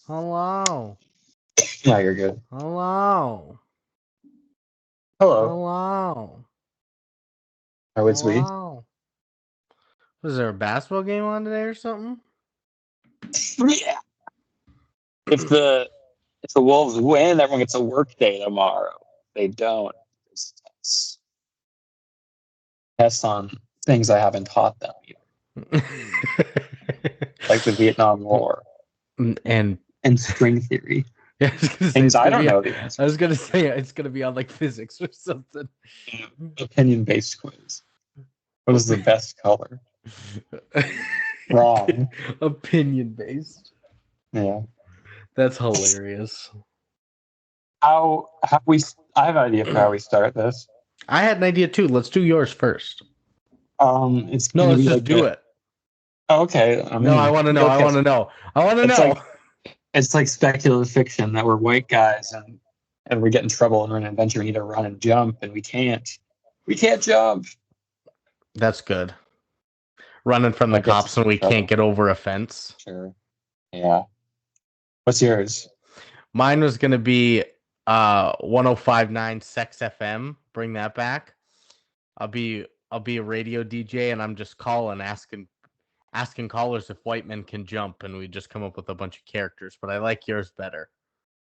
Hello. No, you're good. Hello. Hello. Hello. Oh, it's we. Hello. Was there a basketball game on today or something? Yeah. If the Wolves win, everyone gets a work day tomorrow. If they don't, it's tests on things I haven't taught them yet. Like the Vietnam War and string theory. yeah, I was gonna say Things I don't know on, the answer. I was gonna say it's gonna be on like physics or something. Opinion-based quiz. What is the best color? Wrong. Opinion based. Yeah. That's hilarious. I have an idea for how we start this. I had an idea too. Let's do yours first. It's No, gonna let's be just like do it. Oh, okay. No, I want to know. Okay. I want to know. I want to know. It's like speculative fiction that we're white guys and we get in trouble and we're in an adventure. We need to run and jump, and we can't. We can't jump. That's good. Running from the cops and we can't get over a fence. Sure. Yeah. What's yours? Mine was gonna be 1059 Sex FM. Bring that back. I'll be a radio DJ and I'm just calling asking callers if white men can jump, and we just come up with a bunch of characters, but I like yours better.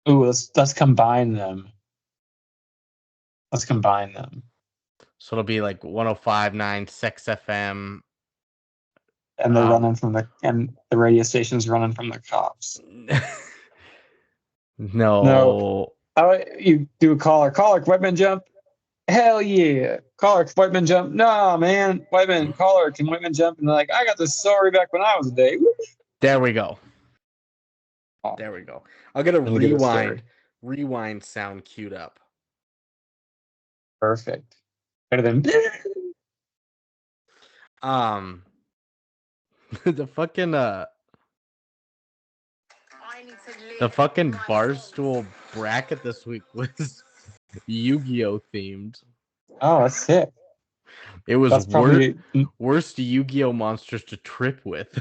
Ooh, let's combine them. Let's combine them. So it'll be like 1059 Sex FM. And they're running from the radio station's running from the cops. No. You do a caller, white men jump. Hell yeah. Caller, white men jump. No, man. White men, caller, can white men jump? And they're like, I got this story back when I was a day. There we go. There we go. I'll get a rewind sound queued up. Perfect. Better than the fucking Barstool bracket this week was Yu-Gi-Oh themed. Oh, that's sick. It was worst Yu-Gi-Oh monsters to trip with.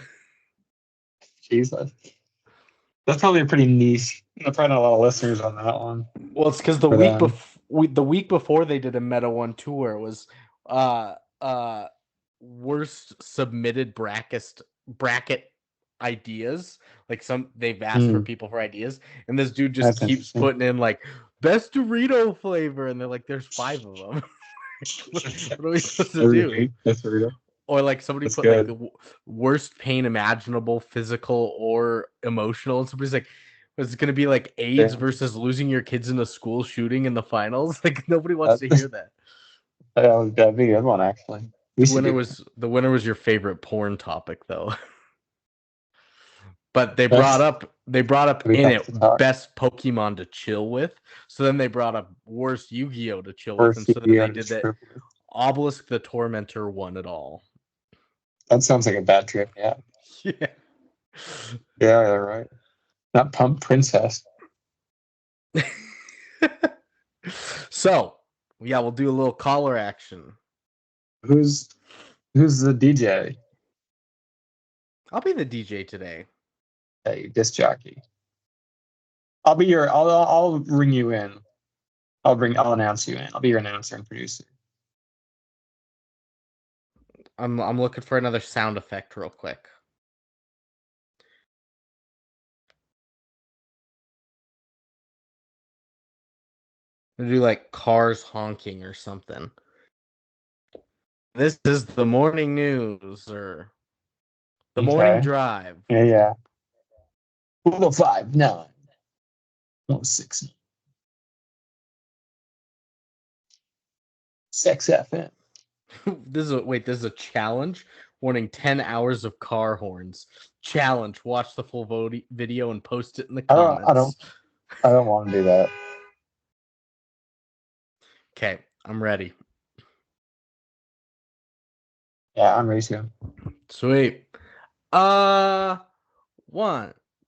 Jesus. That's probably a pretty niche. There's probably not a lot of listeners on that one. Well, it's because the week before they did a meta one too, where it was worst submitted bracket ideas. Like they've asked for people for ideas, and this dude just keeps putting in like best Dorito flavor, and they're like, "There's 5 of them." What are we supposed to do? Best Dorito. Or like somebody put like the worst pain imaginable, physical or emotional, and somebody's like, "Is it going to be like AIDS versus losing your kids in a school shooting in the finals?" Like nobody wants to hear that. That'd be a good one, actually. The winner was your favorite porn topic, though. But they brought up in it best Pokemon to chill with. So then they brought up worst Yu-Gi-Oh to chill with, and so then they did that. Obelisk the Tormentor won it all. That sounds like a bad trip. Yeah. Yeah. Yeah, right. Not Pump Princess. So, yeah, we'll do a little caller action. Who's the DJ? I'll be the DJ today. Hey, disc jockey. I'll ring you in. I'll announce you in. I'll be your announcer and producer. I'm looking for another sound effect real quick. I'm gonna do like cars honking or something. This is the morning news or the morning drive. Yeah. 105.9. 106. Sex FM. This is a challenge. Warning: 10 hours of car horns. Challenge. Watch the full video and post it in the comments. I don't want to do that. Okay, I'm ready. Yeah, I'm ready to. Sweet. 1,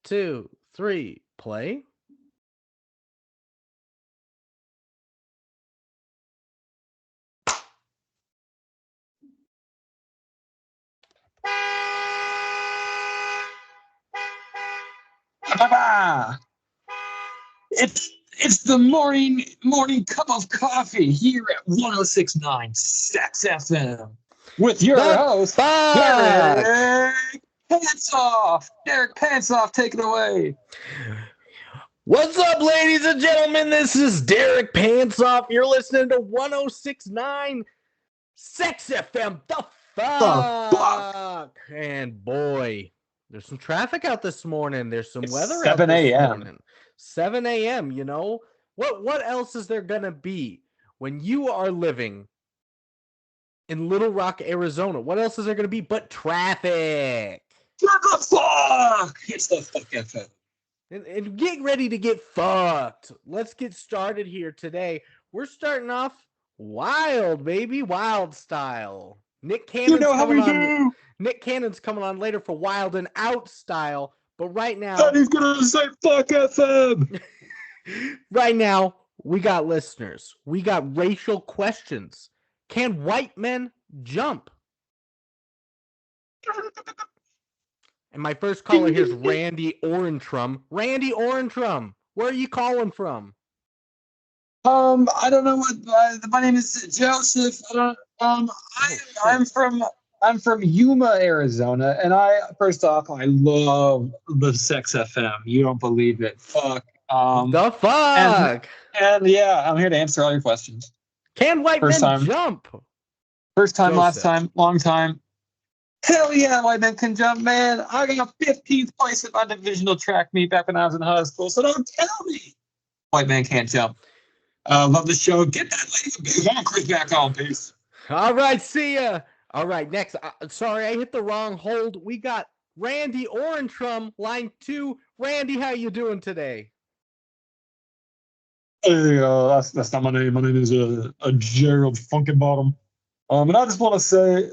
2, 3, play. Ba-ba-ba. It's the morning cup of coffee here at 106.9 Sex FM with your The host, fuck? Derek Pantsoff. Derek Pantsoff, take it away. What's up, ladies and gentlemen? This is Derek Pantsoff. You're listening to 106.9 Sex FM. The fuck? And boy, there's some traffic out this morning. There's some weather out 7 this a.m. morning. 7 a.m., you know? What else is there going to be when you are living in Little Rock, Arizona? What else is there going to be but traffic? What the fuck? It's the fuck FM. And get ready to get fucked. Let's get started here today. We're starting off wild, baby. Wild style. Nick Cannon's Nick Cannon's coming on later for Wild and Out style. But right now... And he's going to say fuck FM. Right now, we got listeners. We got racial questions. Can white men jump? And my first caller here is Randy Orentrum. Randy Orentrum, where are you calling from? I don't know what my name is Joseph. I'm from Yuma, Arizona, and first off, I love the Sex FM. You don't believe it. Fuck. The fuck? And yeah, I'm here to answer all your questions. Can white men jump? First time, Joseph. Last time, long time. Hell yeah, white men can jump, man. I got 15th place at my divisional track meet back when I was in high school, so don't tell me white man can't jump. Love the show. Get that lady with big honkers back on, peace. All right, see ya. All right, next. Sorry, I hit the wrong hold. We got Randy Orentrum, line 2. Randy, how you doing today? Hey, that's not my name. My name is a Gerald Funkenbottom. And I just want to say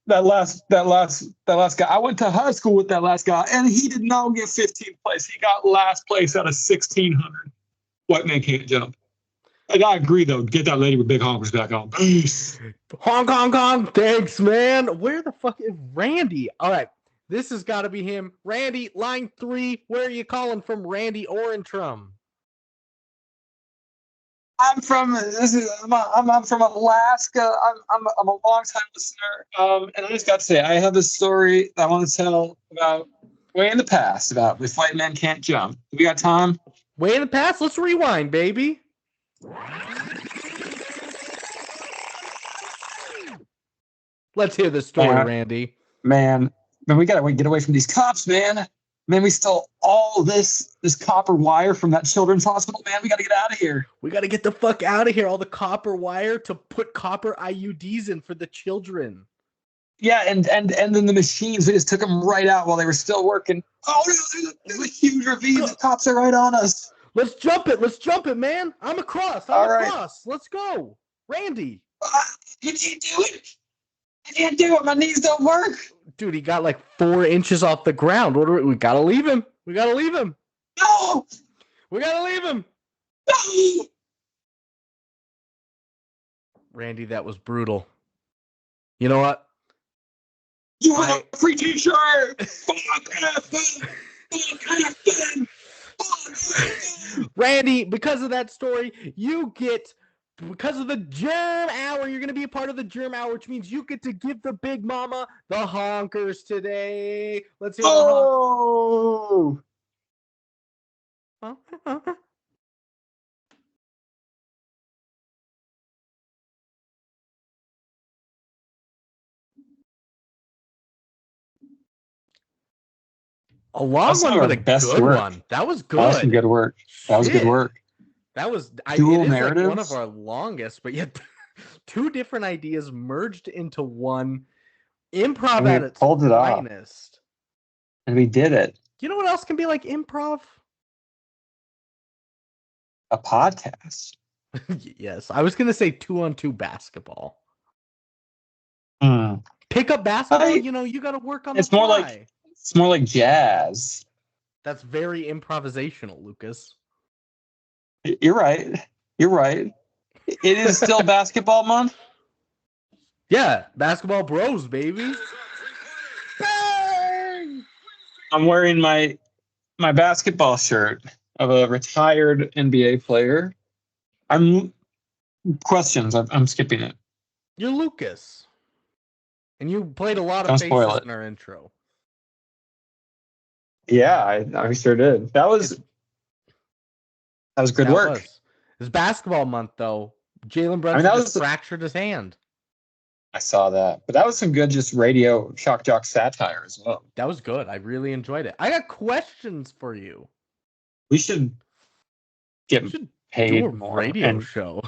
that last guy. I went to high school with that last guy, and he did not get 15th place. He got last place out of 1,600. White man can't jump. And I agree, though. Get that lady with big honkers back on. Peace. Honk, honk, honk. Thanks, man. Where the fuck is Randy? All right. This has got to be him. Randy, line 3. Where are you calling from, Randy Orentrum? I'm from Alaska. I'm a long-time listener. And I just got to say, I have a story that I want to tell about way in the past about if white men can't jump. We got time? Way in the past? Let's rewind, baby. Let's hear the story, Randy. Man, we gotta get away from these cops, man. Man, we stole all this copper wire from that children's hospital, man. We gotta get out of here. We gotta get the fuck out of here. All the copper wire to put copper IUDs in for the children. Yeah, and then the machines, we just took them right out while they were still working. Oh no, there's a huge ravine. The cops are right on us. Let's jump it, man. I'm across. Let's go. Randy. You can't do it. I can't do it. My knees don't work. Dude, he got like 4 inches off the ground. We gotta leave him. No. We gotta leave him. No. Randy, that was brutal. You know what? You have a free t-shirt. Fuck FM. Fuck FM. Randy, because of that story, you get, because of the Germ Hour, you're going to be a part of the Germ Hour, which means you get to give the big mama the honkers today. Let's hear the honk. A long one, but a good one. That was good. That was some good work. That was good work. That was dual narratives. Like one of our longest, but yet 2 different ideas merged into one. Improv at its finest. And we did it. You know what else can be like improv? A podcast. Yes, I was gonna say 2-on-2 basketball. Pick up basketball. You got to work on. It's more like jazz. That's very improvisational, Lukas. You're right. It is still basketball month. Yeah, basketball bros, baby. Bang! I'm wearing my my basketball shirt of a retired NBA player. Questions. I'm skipping it. You're Lucas. And you played a lot of Don't spoil faces it. in our intro. Yeah, I sure did. That was good work. It's basketball month, though. Jalen Brunson just fractured his hand. I saw that. But that was some good just radio shock jock satire as well. That was good. I really enjoyed it. I got questions for you. We should get paid do a more. Radio show.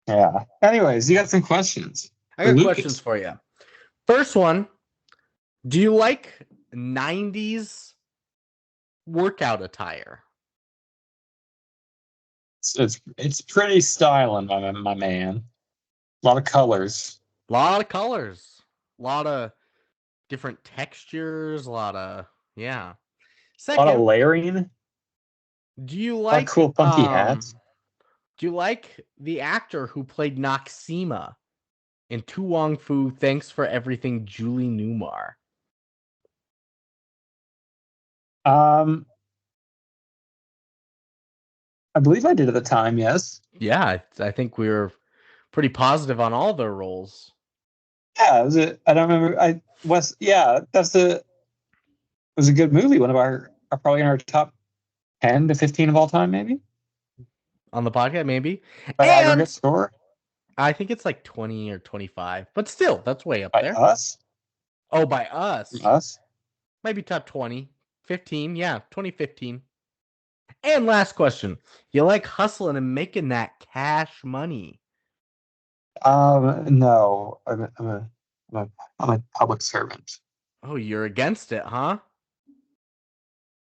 Yeah. Anyways, you got some questions. I got questions for you. First one, do you like 90s workout attire? It's pretty styling, my man. A lot of colors. A lot of different textures. Yeah. Second, a lot of layering. Do you like cool funky hats? Do you like the actor who played Noxima in Tu Wong Fu? Thanks for Everything, Julie Newmar. I believe I did at the time, yes. Yeah, I think we were pretty positive on all their roles. Yeah, I don't remember. It was a good movie. One of our probably in our top 10 to 15 of all time, maybe. On the podcast, maybe. By aggregate score? I think it's like 20 or 25, but still, that's way up there. By us? Oh, by us. Us? Maybe top 20, 15, yeah, 2015. And last question. You like hustling and making that cash money? No. I'm a public servant. Oh, you're against it, huh?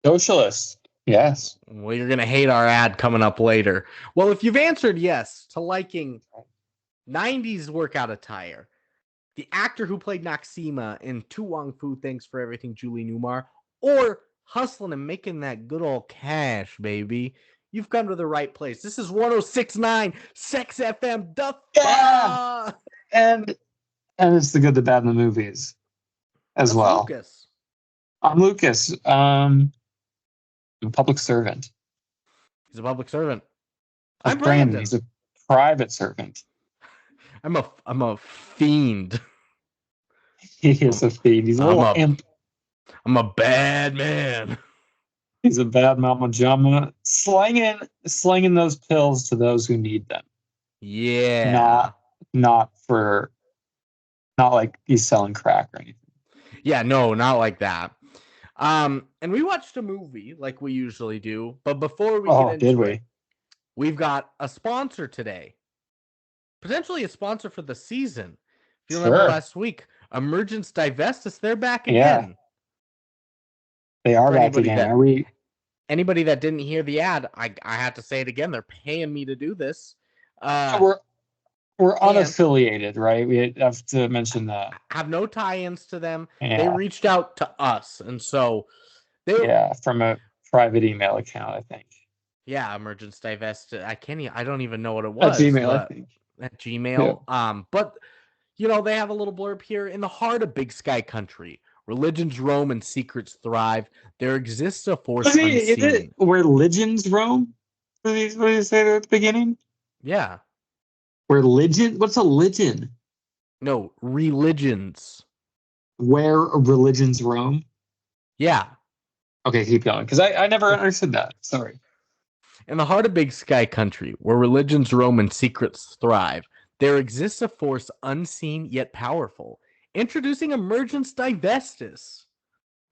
Socialist. Yes. Well, you're going to hate our ad coming up later. Well, if you've answered yes to liking 90s workout attire, the actor who played Noxima in Tu Wong Fu, Thanks for Everything, Julie Newmar, or hustling and making that good old cash, baby, you've come to the right place. This is 106.9 Sex FM. Yeah! And it's the good, the bad, and the movies as well. Lucas. I'm Lucas. I'm a public servant. He's a public servant. I'm Brandon. He's a private servant. I'm a fiend. He is a fiend. He's a little imp. I'm a bad man. He's a bad mama jama, slinging those pills to those who need them. Yeah. Not like he's selling crack or anything. Yeah, no, not like that. And we watched a movie like we usually do, but before we get into it, we've got a sponsor today. Potentially a sponsor for the season. If you remember last week, Emergence Divestus, they're back again. Yeah. They are back again. Anybody that didn't hear the ad, I had to say it again. They're paying me to do this. We're unaffiliated, right? We have to mention that. Have no tie-ins to them. Yeah. They reached out to us, and so from a private email account, I think. Yeah, Emergence Divestus. I don't even know what it was. At Gmail, I think. At Gmail. Yeah. But they have a little blurb here. In the heart of Big Sky Country, religions roam and secrets thrive. There exists a force unseen. Is it where religions roam? What did you say at the beginning? Yeah. Religion? What's a religion? No, religions. Where religions roam? Yeah. Okay, keep going. Because I never understood that. Sorry. In the heart of Big Sky Country, where religions roam and secrets thrive, there exists a force unseen yet powerful. Introducing Emergence Divestus,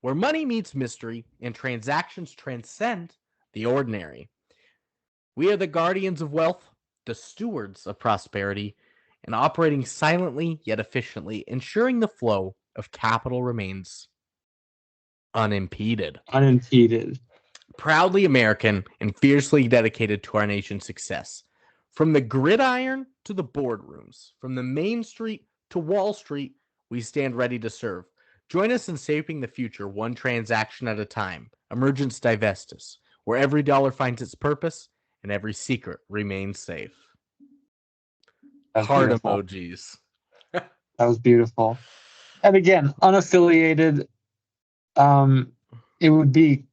where money meets mystery and transactions transcend the ordinary. We are the guardians of wealth, the stewards of prosperity, and operating silently yet efficiently, ensuring the flow of capital remains unimpeded. Proudly American and fiercely dedicated to our nation's success. From the gridiron to the boardrooms, from the Main Street to Wall Street, we stand ready to serve. Join us in shaping the future one transaction at a time. Emergence Divestus, where every dollar finds its purpose and every secret remains safe. Heart emojis. That was beautiful. And again, unaffiliated. It would be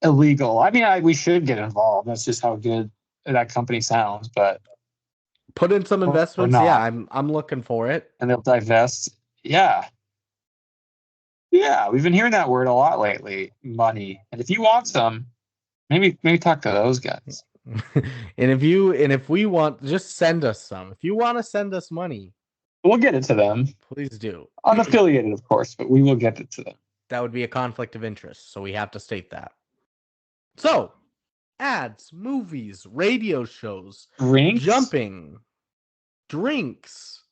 illegal. I mean, we should get involved. That's just how good that company sounds. But Put in some or investments. Yeah, not, I'm looking for it. and they'll divest. Yeah, yeah. We've been hearing that word a lot lately. Money. And if you want some, maybe talk to those guys. And if we want, just send us some. If you want to send us money, We'll get it to them. please do. Unaffiliated, of course, but we will get it to them. That would be a conflict of interest, so we have to state that. So, ads, movies, radio shows, Drinks? jumping, drinks.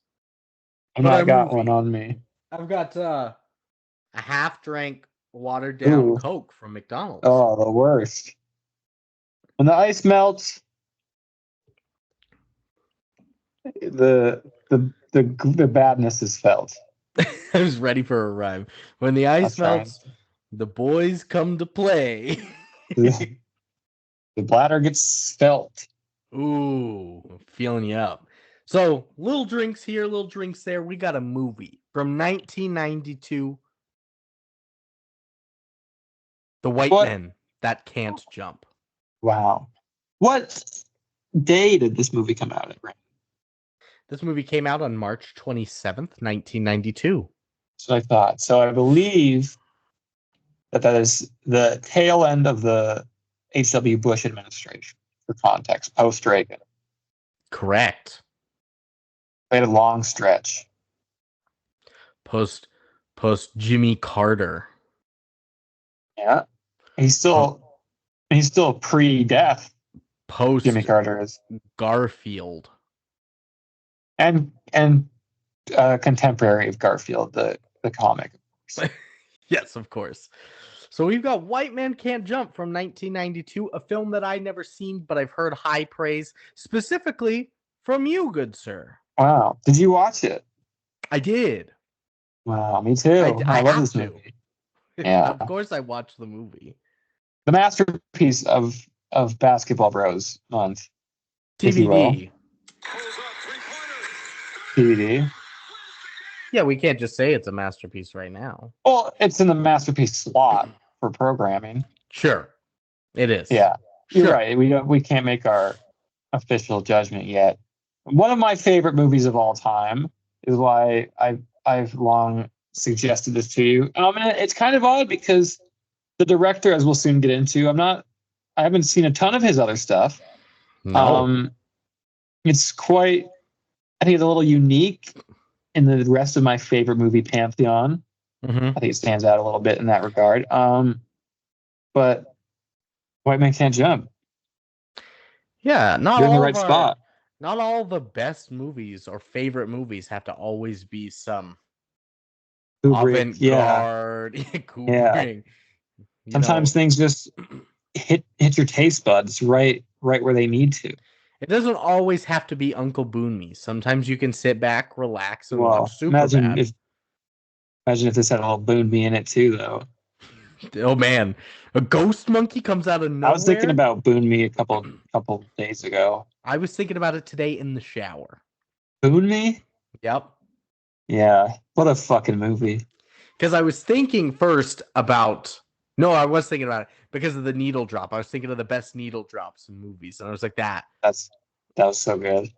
I've not got one on me. I've got a half-drank, watered-down Coke from McDonald's. Oh, the worst. When the ice melts, the badness is felt. I was ready for a rhyme. When the ice melts, the boys come to play. The bladder gets felt. Ooh, feeling you up. So, little drinks here, little drinks there. We got a movie from 1992. The White Men That Can't Jump. Wow. What day did this movie come out at? This movie came out on March 27th, 1992. That's what I thought. So I believe that is the tail end of the H.W. Bush administration, for context, post-Reagan. Correct. They had a long stretch. Post Jimmy Carter. Yeah. He's still pre-death. Post Jimmy Carter is. Garfield. And contemporary of Garfield, the comic. Yes, of course. So we've got White Man Can't Jump from 1992, a film that I've never seen, but I've heard high praise, specifically from you, good sir. Wow. Did you watch it? I did. Wow, me too. I love this movie. Yeah. Of course I watched the movie. The masterpiece of Basketball Bros month. TVD. TVD. Yeah, we can't just say it's a masterpiece right now. Well, it's in the masterpiece slot for programming. Sure. It is. Yeah. You're right. We can't make our official judgment yet. One of my favorite movies of all time is why I've long suggested this to you. It's kind of odd because the director, as we'll soon get into, I haven't seen a ton of his other stuff. No. It's quite, I think it's a little unique in the rest of my favorite movie pantheon. Mm-hmm. I think it stands out a little bit in that regard. But White Man Can't Jump. Yeah, you're in the right spot. Not all the best movies or favorite movies have to always be some avant-garde. Yeah. Sometimes things just hit your taste buds right where they need to. It doesn't always have to be Uncle Boon Me. Sometimes you can sit back, relax, and watch Superbad. Imagine if this had a little Boon Me in it too, though. Oh man, a ghost monkey comes out of nowhere. I was thinking about Boon Me a couple days ago. I was thinking about it today in the shower. Boon Me? Yep. Yeah. What a fucking movie. Because I was thinking first about... No, I was thinking about it because of the needle drop. I was thinking of the best needle drops in movies, and I was like, that was so good.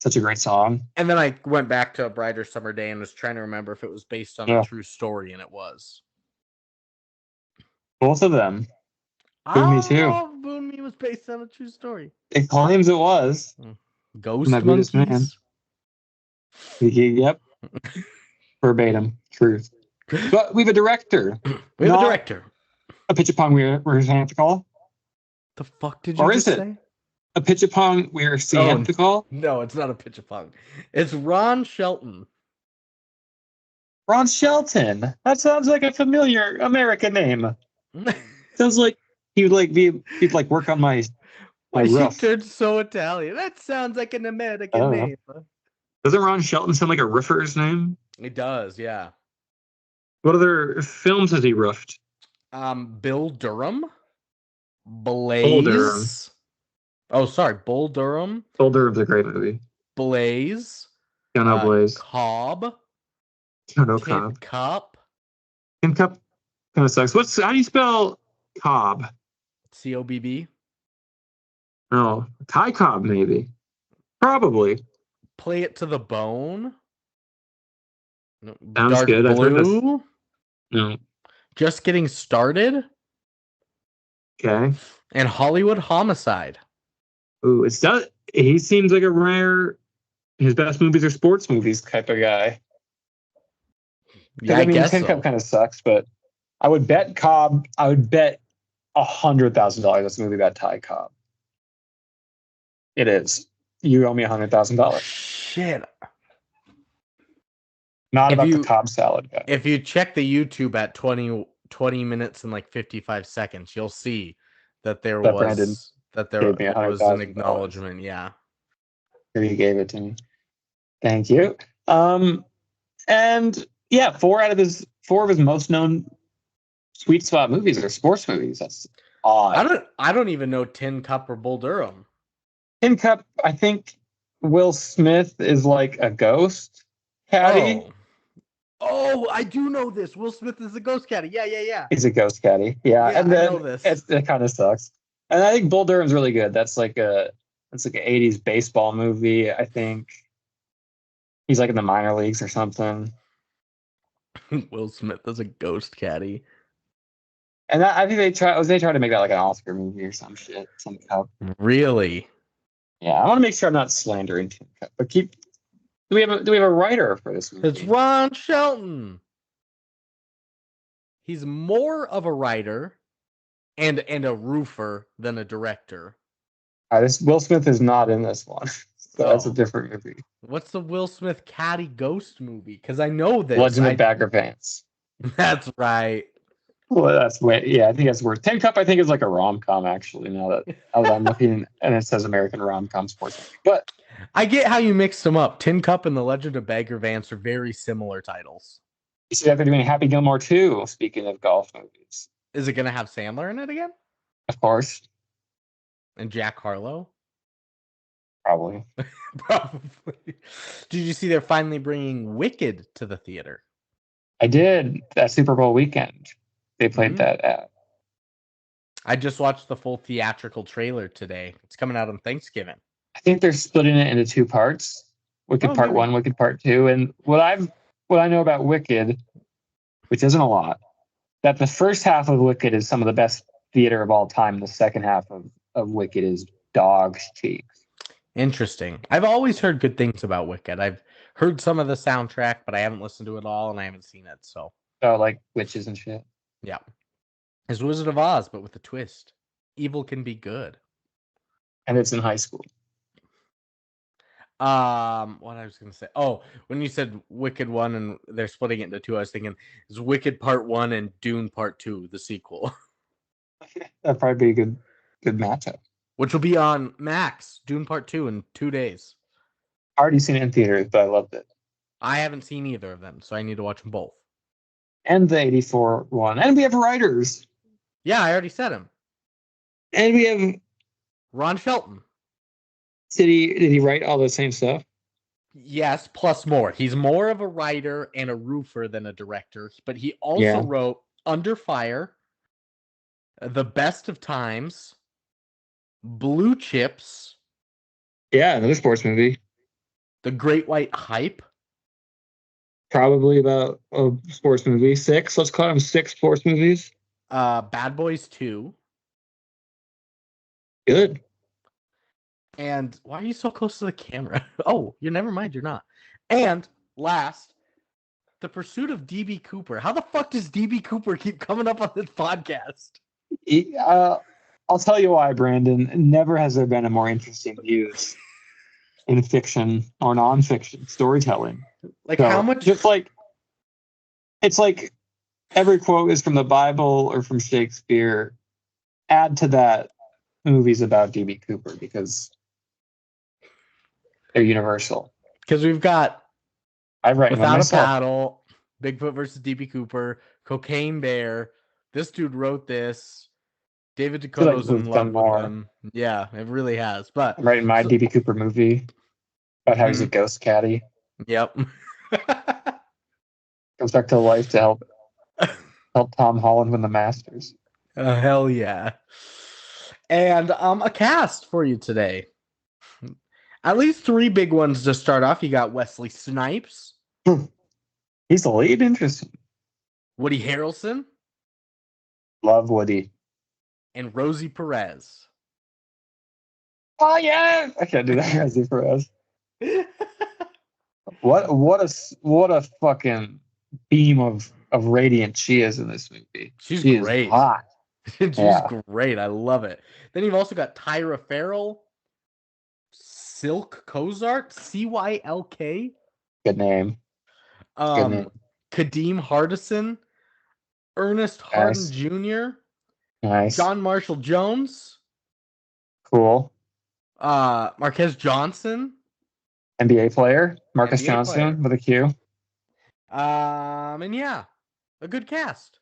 Such a great song. And then I went back to A Brighter Summer Day and was trying to remember if it was based on a true story, and it was. Both of them. Boon Me too. Boon Me was based on a true story. It claims it was. Ghost monkeys. Man. Yep. Verbatim. Truth. But we have a director. We have a director. A pitch upon we're saying to call. The fuck did you just say? A pitch upon we're saying to call? No, it's not a pitch upon. It's Ron Shelton. Ron Shelton. That sounds like a familiar American name. Sounds like he'd work on my roof. She turned so Italian. That sounds like an American name. Doesn't Ron Shelton sound like a roofer's name? It does, yeah. What other films has he roofed? Bill Durham, Blaze. Bull Durham. Oh, sorry, Bull Durham. Bull Durham's a great movie. Blaze. Blaze. Cobb. Cup. Cup. Tin Cup kind of sucks. How do you spell Cobb? COBB. No, Ty Cobb maybe, probably. Play It to the Bone. No, Sounds Dark good. I've heard this. Blue. No, Just Getting Started. okay. And Hollywood Homicide. Ooh, it's done. He seems like a rare. His best movies are sports movies type of guy. Yeah, I guess Tin so. Cup kind of sucks, but I would bet Cobb. I would bet $100,000 this movie about Ty Cobb. It is. You owe me $100,000. Shit. Not about the Cobb salad guy. If you check the YouTube at 20 minutes and like 55 seconds, you'll see that there was an acknowledgement. Yeah. Here you gave it to me. Thank you. And yeah, four of his most known sweet spot movies are sports movies. That's odd. I don't even know Tin Cup or Bull Durham. Tin Cup, I think Will Smith is like a ghost caddy. Oh, I do know this. Will Smith is a ghost caddy. Yeah. He's a ghost caddy. Yeah, and then I know this. It kind of sucks. And I think Bull Durham's really good. That's like an 80s baseball movie. I think he's like in the minor leagues or something. Will Smith is a ghost caddy. And I think they try to make that like an Oscar movie or some shit. Some cup. Really? Yeah, I want to make sure I'm not slandering Tin Cup. But do we have a writer for this movie? It's Ron Shelton. He's more of a writer and a roofer than a director. This Will Smith is not in this one. So that's a different movie. What's the Will Smith caddy ghost movie? Because I know this. Legend of Bagger Vance. That's right. Well, I think that's worth. Tin Cup, I think, is like a rom-com, actually, now that I'm looking, and it says American rom-com sports movie. But I get how you mixed them up. Tin Cup and The Legend of Bagger Vance are very similar titles. You see that they're doing Happy Gilmore 2, speaking of golf movies. Is it going to have Sandler in it again? Of course. And Jack Harlow? Probably. Probably. Did you see they're finally bringing Wicked to the theater? I did. That Super Bowl weekend. They played that at. I just watched the full theatrical trailer today. It's coming out on Thanksgiving. I think they're splitting it into two parts. Wicked Part 1, Wicked Part 2. And what I know about Wicked, which isn't a lot, that the first half of Wicked is some of the best theater of all time. The second half of Wicked is dog's cheeks. Interesting. I've always heard good things about Wicked. I've heard some of the soundtrack, but I haven't listened to it all and I haven't seen it. So like witches and shit. Yeah. It's Wizard of Oz, but with a twist. Evil can be good. And it's in high school. What I was going to say. Oh, when you said Wicked 1 and they're splitting it into two, I was thinking, is Wicked Part 1 and Dune Part 2, the sequel? That'd probably be a good matchup. Which will be on Max, Dune Part 2 in 2 days. I already seen it in theaters, but I loved it. I haven't seen either of them, so I need to watch them both. And the 84 one. And we have writers. Yeah, I already said him. And we have Ron Shelton. Did he write all the same stuff? Yes, plus more. He's more of a writer and a roofer than a director, but he also wrote Under Fire, The Best of Times, Blue Chips. Yeah, another sports movie. The Great White Hype. Probably about a sports movie. 6. Let's call them 6 sports movies. Bad Boys 2. Good. And why are you so close to the camera? Oh, never mind, you're not. And last, The Pursuit of DB Cooper. How the fuck does DB Cooper keep coming up on this podcast? I'll tell you why, Brandon. Never has there been a more interesting views in fiction or nonfiction storytelling. Like, how much? Just like, it's like every quote is from the Bible or from Shakespeare. Add to that movies about DB Cooper because they're universal. Because we've got Without a Paddle, Bigfoot versus DB Cooper, Cocaine Bear. This dude wrote this. David Dakota's in love with him. Yeah, it really has. But I'm writing my DB Cooper movie about how he's a ghost caddy. Yep. Comes back to life to help Tom Holland win the Masters. Hell yeah. And a cast for you today. At least 3 big ones to start off. You got Wesley Snipes, He's the lead. Interesting. Woody Harrelson, Love Woody. and Rosie Perez. Oh yeah, I can't do that as for us. What a fucking beam of radiant she is in this movie. She's She great. is hot. She's great. I love it. Then you've also got Tyra Farrell, Silk Cozart, Cylk, Good name. Good name. Kadeem Hardison, Ernest Harden Nice. Jr., Nice. John Marshall Jones, Cool. Marquez Johnson, NBA player. Marcus NBA Johnson player. with a Q. And yeah, a good cast.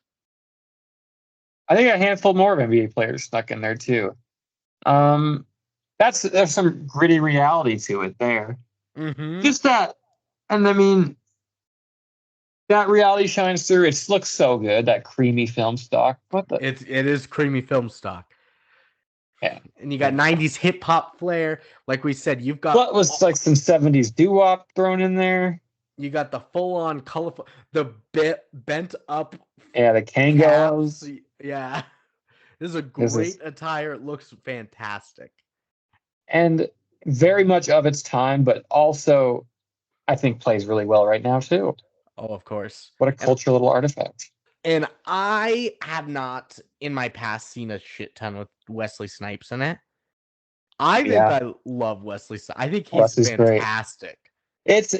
I think a handful more of NBA players stuck in there too. There's some gritty reality to it there. Mm-hmm. Just that, and I mean, that reality shines through. It looks so good, that creamy film stock. It is creamy film stock. Yeah. And you got 90s hip hop flair. Like we said, you've got what was like some 70s doo-wop thrown in there. You got the full-on colorful, the bent up. Yeah, the Kangos. Yeah. This is a great attire. It looks fantastic. And very much of its time, but also I think plays really well right now too. Oh, of course. What a cultural little artifact. And I have not in my past seen a shit ton with Wesley Snipes in it. I think I love Wesley Snipes. I think he's Wesley's fantastic. Great.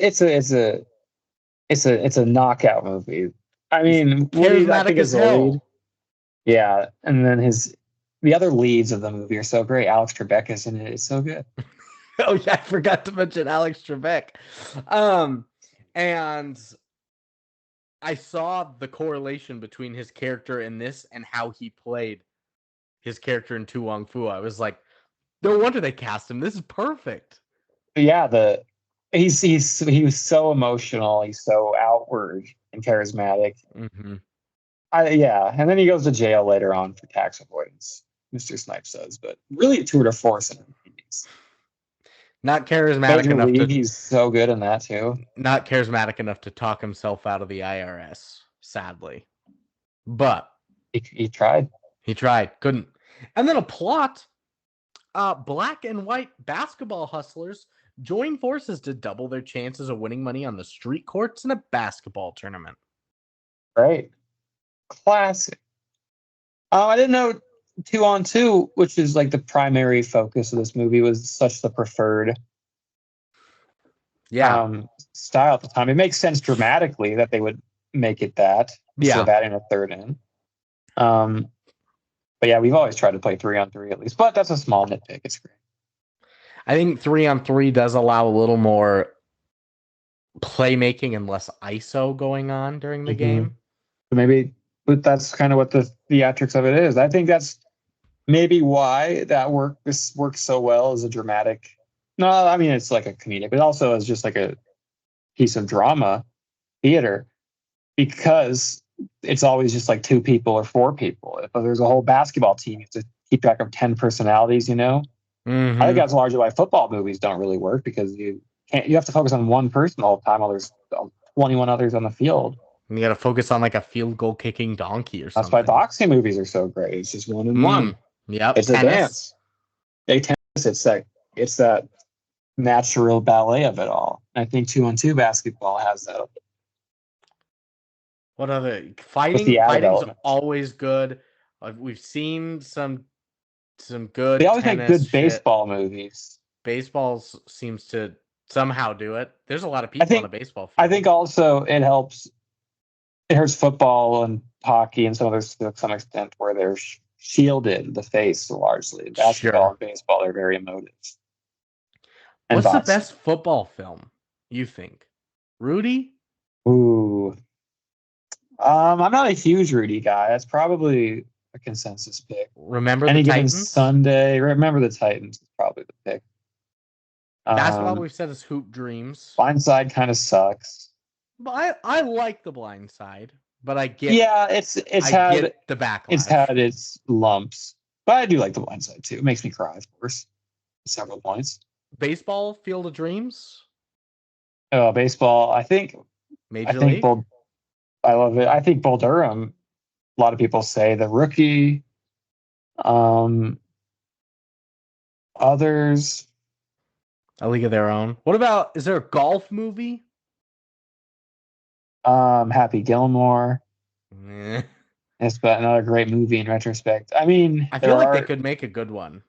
It's a knockout movie. I mean, Woody, I think, is the lead. Yeah, and then the other leads of the movie are so great. Alex Trebek is in it. It's so good. Oh yeah, I forgot to mention Alex Trebek. And I saw the correlation between his character in this and how he played his character in Tu Wong Fu. I was like, no wonder they cast him. This is perfect. Yeah, he was so emotional. He's so outward and charismatic. Mm-hmm. And then he goes to jail later on for tax avoidance. Mr. Snipes says, but really a tour de force in movies. Not charismatic enough. He's so good in that too. Not charismatic enough to talk himself out of the IRS, sadly. But he tried. He tried, couldn't. And then a plot: black and white basketball hustlers join forces to double their chances of winning money on the street courts in a basketball tournament. Right. Classic. I didn't know 2-on-2, which is like the primary focus of this movie, was such the preferred style at the time. It makes sense dramatically that they would make it that instead of adding a third in. But yeah, we've always tried to play 3-on-3 at least, but that's a small nitpick. It's great. I think 3-on-3 does allow a little more playmaking and less ISO going on during the game. Maybe that's kind of what the theatrics of it is. I think that's maybe why this works so well as a dramatic. No, I mean, it's like a comedic, but also as just like a piece of drama theater, because it's always just like 2 people or 4 people. If there's a whole basketball team, you have to keep track of 10 personalities, Mm-hmm. I think that's largely why football movies don't really work, because you have to focus on one person all the time while there's 21 others on the field. And you got to focus on like a field goal kicking donkey or something. That's why boxing movies are so great. It's just 1-on-1. Yep. It's tennis. A dance. Tennis. It's that natural ballet of it all. I think 2-on-2 basketball has that. What other fighting's always good. We've seen some good. They always make good baseball movies. Baseball seems to somehow do it. There's a lot of people on a baseball field. I think also it helps. It hurts football and hockey and some others to some extent, where they're shielded the face largely. Basketball and baseball are very emotive. And what's the best football film you think? Rudy? Ooh. I'm not a huge Rudy guy. That's probably a consensus pick. Remember Any the given Titans? Sunday. Remember the Titans is probably the pick. That's what we've said is Hoop Dreams. Blindside kind of sucks. But I like the Blind Side, but I get it's had the backlash. It's had its lumps. But I do like The Blind Side too. It makes me cry, of course. Several points. Baseball, Field of Dreams, Baseball. I think Major League. I love it. I think Bull Durham. A lot of people say The Rookie. Others. A League of Their Own. What about? Is there a golf movie? Happy Gilmore. Eh. It's another great movie in retrospect. I mean, I feel like they could make a good one.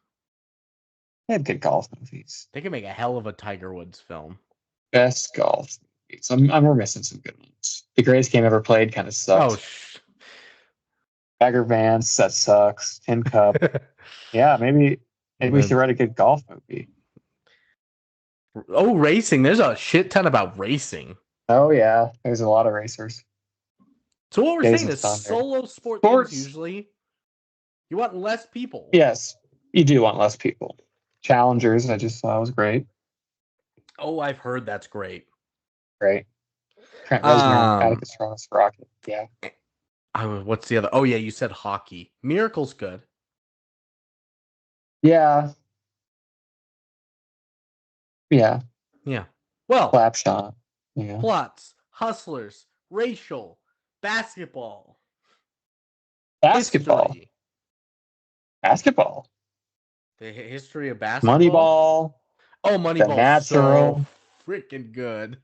They have good golf movies. They could make a hell of a Tiger Woods film. Best golf movies. We're missing some good ones. The Greatest Game Ever Played kind of sucks. Oh, Bagger Vance, that sucks. Tin Cup. Yeah, maybe we should write a good golf movie. Oh, racing. There's a shit ton about racing. Oh, yeah. There's a lot of racers. So what we're saying is solo sports usually, you want less people. Yes, you do want less people. Challengers, I just saw, was great. Oh, I've heard that's great. Great. Trent Reznor, Atticus Ross, Rocket. Yeah. What's the other? Oh, yeah, you said hockey. Miracle's good. Yeah. Yeah. Yeah. Well, Slapshot. Yeah. Plots, Hustlers, Racial, Basketball. Basketball. History. Basketball. The history of basketball. Moneyball. Oh, Moneyball. Natural. So freaking good.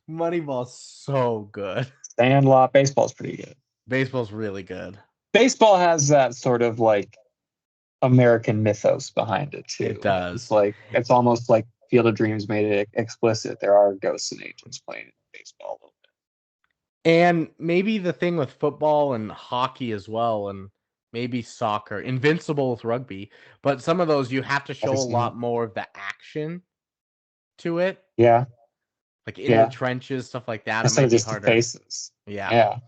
Moneyball's so good. Sandlot. Baseball's pretty good. Baseball's really good. Baseball has that sort of like American mythos behind it too. It does. It's almost like Field of Dreams made it explicit. There are ghosts and agents playing in baseball a little bit. And maybe the thing with football and hockey as well, and maybe soccer, Invincible with rugby, but some of those you have to show a lot more of the action to it. Yeah. Like in the trenches, stuff like that. Instead of just the faces. Yeah. Yeah.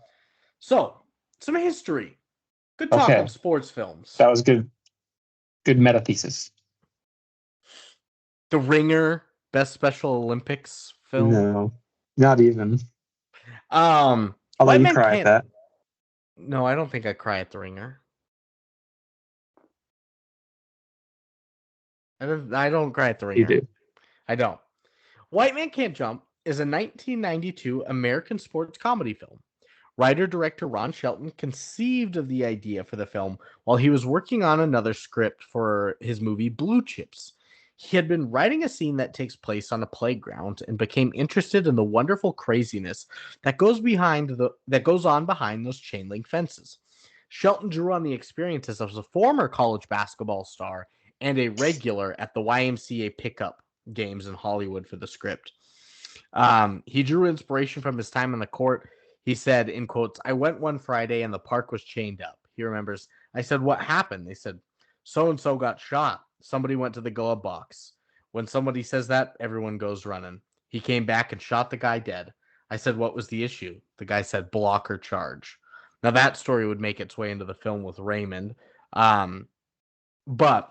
So, some history. Good talk of sports films. That was good. Good meta thesis. The Ringer, best Special Olympics film. No, not even. I'll let you cry at that. No, I don't think I cry at The Ringer. I don't cry at The Ringer. You do. I don't. White Man Can't Jump is a 1992 American sports comedy film. Writer-director Ron Shelton conceived of the idea for the film while he was working on another script for his movie Blue Chips. He had been writing a scene that takes place on a playground and became interested in the wonderful craziness that goes on behind those chain link fences. Shelton drew on the experiences of a former college basketball star and a regular at the YMCA pickup games in Hollywood for the script. He drew inspiration from his time on the court. He said, in quotes, "I went one Friday and the park was chained up." He remembers, "I said, what happened?" They said, "So-and-so got shot. Somebody went to the glove box. When somebody says that, everyone goes running. He came back and shot the guy dead. I said, what was the issue?" The guy said, "Block or charge." Now that story would make its way into the film with Raymond. But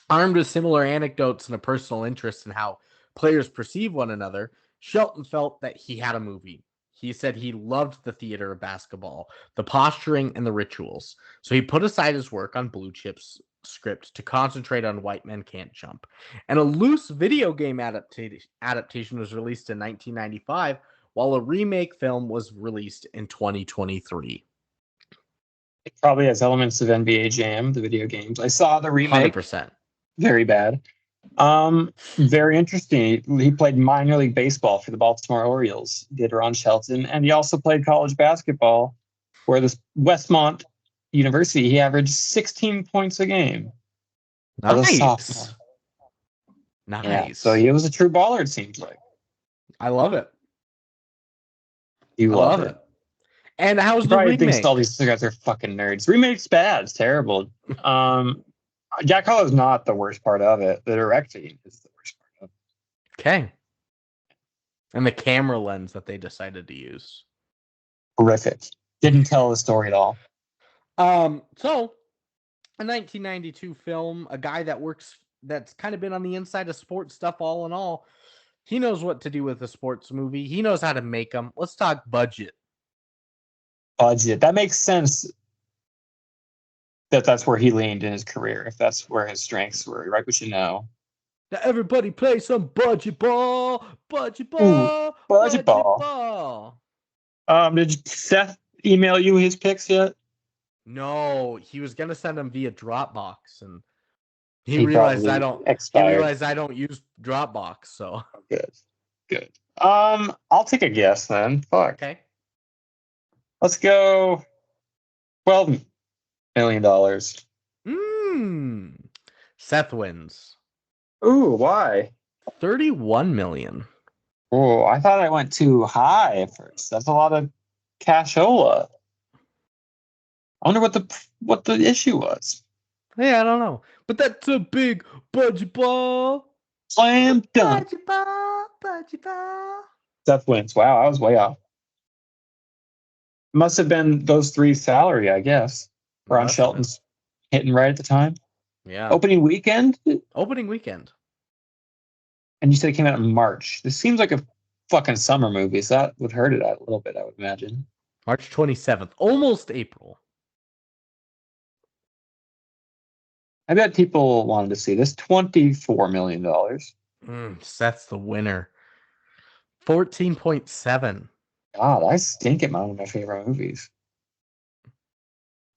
armed with similar anecdotes and a personal interest in how players perceive one another, Shelton felt that he had a movie. He said he loved the theater of basketball, the posturing, and the rituals. So he put aside his work on Blue Chips script to concentrate on White Men Can't Jump. And a loose video game adaptation was released in 1995, while a remake film was released in 2023. It probably has elements of NBA Jam, the video games. I saw the remake. 100%. Very bad. Very interesting. He played minor league baseball for the Baltimore Orioles, did Ron Shelton, and he also played college basketball for this Westmont University. He averaged 16 points a game. Nice. Nice. Yeah, so he was a true baller, it seems like. I love it. You love it. And how's the probably remake? Thinks all these guys are fucking nerds. Remake's bad. It's terrible. Jack Harlow's not the worst part of it. The directing is the worst part of it. Okay. And the camera lens that they decided to use. Horrific. Didn't tell the story at all. So, a 1992 film, a guy that's kind of been on the inside of sports stuff all in all. He knows what to do with a sports movie. He knows how to make them. Let's talk budget. Budget. That makes sense. that's where he leaned in his career. If that's where his strengths were, right? We should know. Now everybody play some budget ball, budget Ooh, ball, budget budget ball. ball. Did Seth email you his picks yet? No, he was gonna send them via Dropbox, and he He realized I probably don't. He expired. realized I don't use Dropbox, so Good. I'll take a guess then. Fuck. okay. Let's go. $12 million. Seth wins. Ooh, why? 31 million. Oh, I thought I went too high at first. That's a lot of cashola. I wonder what the issue was. Yeah, I don't know, but that's a big budget ball. Slam dunk. Budget ball, budget ball. Seth wins. Wow, I was way off. Must have been those three salary, I guess. Ron Shelton's hitting right at the time. Yeah. Opening weekend? Opening weekend. And you said it came out in March. This seems like a fucking summer movie, so that would hurt it a little bit, I would imagine. March 27th. Almost April. I bet people wanted to see this. $24 million. Seth's the winner. 14.7. God, I stink at one of my favorite movies.